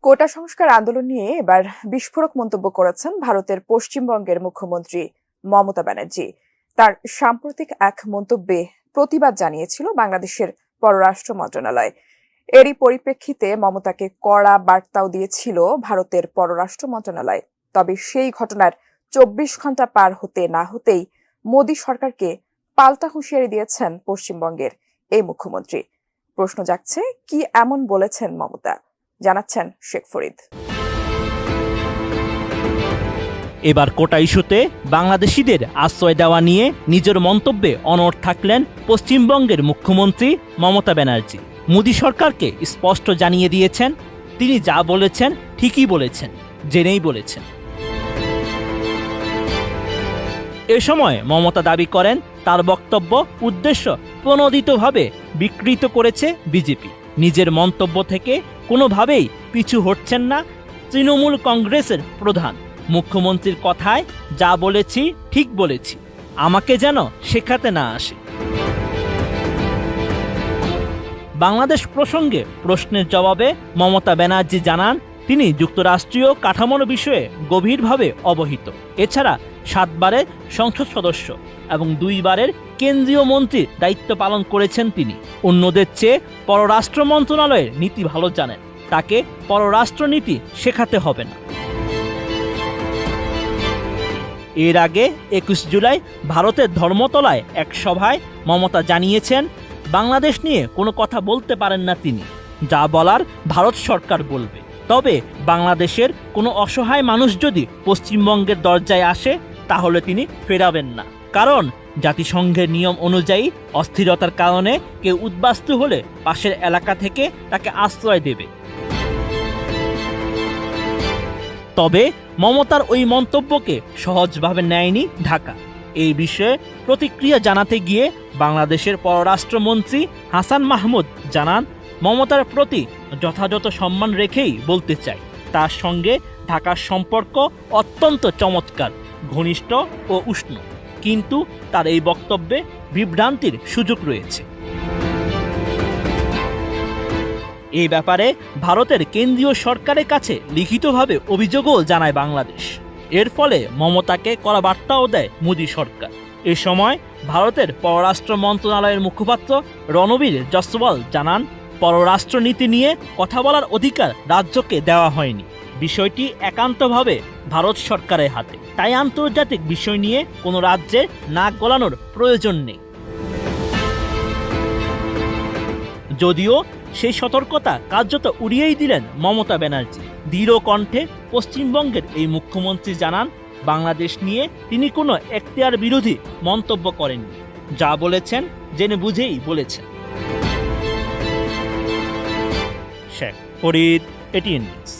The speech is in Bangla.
কোটা সংস্কার আন্দোলন নিয়ে এবার বিস্ফোরক মন্তব্য করেছেন ভারতের পশ্চিমবঙ্গের মুখ্যমন্ত্রী মমতা ব্যানার্জি। তার সাম্প্রতিক এক মন্তব্যে প্রতিবাদ জানিয়েছিল বাংলাদেশের পররাষ্ট্র মন্ত্রণালয়। এরই পরিপ্রেক্ষিতে মমতাকে কড়া বার্তাও দিয়েছিল ভারতের পররাষ্ট্র মন্ত্রণালয়। তবে সেই ঘটনার 24 ঘন্টা পার হতে না হতেই মোদী সরকারকে পাল্টা হুঁশিয়ারি দিয়েছেন পশ্চিমবঙ্গের এই মুখ্যমন্ত্রী। প্রশ্ন জাগছে, কি এমন বলেছেন মমতা? জানাচ্ছেন শেখ ফরিদ। এবার কোটা ইস্যুতে বাংলাদেশিদের আশ্রয় দেওয়া নিয়ে নিজের মন্তব্যে অনড় থাকলেন পশ্চিমবঙ্গের মুখ্যমন্ত্রী মমতা ব্যানার্জি। মোদী সরকারকে স্পষ্ট জানিয়ে দিয়েছেন, তিনি যা বলেছেন ঠিকই বলেছেন, জেনেই বলেছেন। এ সময় মমতা দাবি করেন, তার বক্তব্য উদ্দেশ্য প্রণোদিতভাবে বিকৃত করেছে বিজেপি। নিজের মন্তব্য থেকে কোনোভাবেই পিছু হটছেন না তৃণমূল কংগ্রেসের প্রধান। মুখ্যমন্ত্রীর কথায় যা বলেছি ঠিক বলেছি, আমাকে যেন শেখাতে না আসে। বাংলাদেশ প্রসঙ্গে প্রশ্নের জবাবে মমতা ব্যানার্জি জানান, তিনি যুক্তরাষ্ট্রীয় কাঠামোর বিষয়ে গভীরভাবে অবহিত। এছাড়া 7 বারের সংসদ সদস্য এবং 2 বারের কেন্দ্রীয় মন্ত্রীর দায়িত্ব পালন করেছেন তিনি। অন্যদের চেয়ে পররাষ্ট্র মন্ত্রণালয়ের নীতি ভালো জানেন, তাকে পররাষ্ট্রনীতি শেখাতে হবে না। এর আগে 21 জুলাই ভারতের ধর্মতলায় এক সভায় মমতা জানিয়েছেন, বাংলাদেশ নিয়ে কোনো কথা বলতে পারেন না তিনি, যা বলার ভারত সরকার বলবে। তবে বাংলাদেশের কোনো অসহায় মানুষ যদি পশ্চিমবঙ্গের দরজায় আসে তাহলে তিনি ফেরাবেন না, কারণ জাতিসংঘের নিয়ম অনুযায়ী অস্থিরতার কারণে কেউ উদ্বাস্তু হলে পাশের এলাকা থেকে তাকে আশ্রয় দেবে। তবে মমতার ওই মন্তব্যকে সহজভাবে নেয়নি ঢাকা। এই বিষয়ে প্রতিক্রিয়া জানাতে গিয়ে বাংলাদেশের পররাষ্ট্রমন্ত্রী হাসান মাহমুদ জানান, মমতার প্রতি যথাযথ সম্মান রেখেই বলতে চাই, তার সঙ্গে ঢাকার সম্পর্ক অত্যন্ত চমৎকার, ঘনিষ্ঠ ও উষ্ণ, কিন্তু তার এই বক্তব্যে বিভ্রান্তির সুযোগ রয়েছে। এই ব্যাপারে ভারতের কেন্দ্রীয় সরকারের কাছে লিখিতভাবে অভিযোগও জানায় বাংলাদেশ। এর ফলে মমতাকে কড়া বার্তাও দেয় মোদী সরকার। এ সময় ভারতের পররাষ্ট্র মন্ত্রণালয়ের মুখপাত্র রণবীর জসওয়াল জানান, পররাষ্ট্রনীতি নিয়ে কথা বলার অধিকার রাজ্যকে দেওয়া হয়নি। বিষয়টি একান্তভাবে ভারত সরকারের হাতে, তাই আন্তর্জাতিক বিষয় নিয়ে কোনো রাজ্যের নাক গলানোর প্রয়োজন নেই। যদিও সেই সতর্কতা কার্যত উড়িয়েই দিলেন মমতা ব্যানার্জি। দৃঢ় কণ্ঠে পশ্চিমবঙ্গের এই মুখ্যমন্ত্রী জানান, বাংলাদেশ নিয়ে তিনি কোনো এখতিয়ার বিরোধী মন্তব্য করেননি, যা বলেছেন জেনে বুঝেই বলেছেন। Sheikh Farid, ATN news.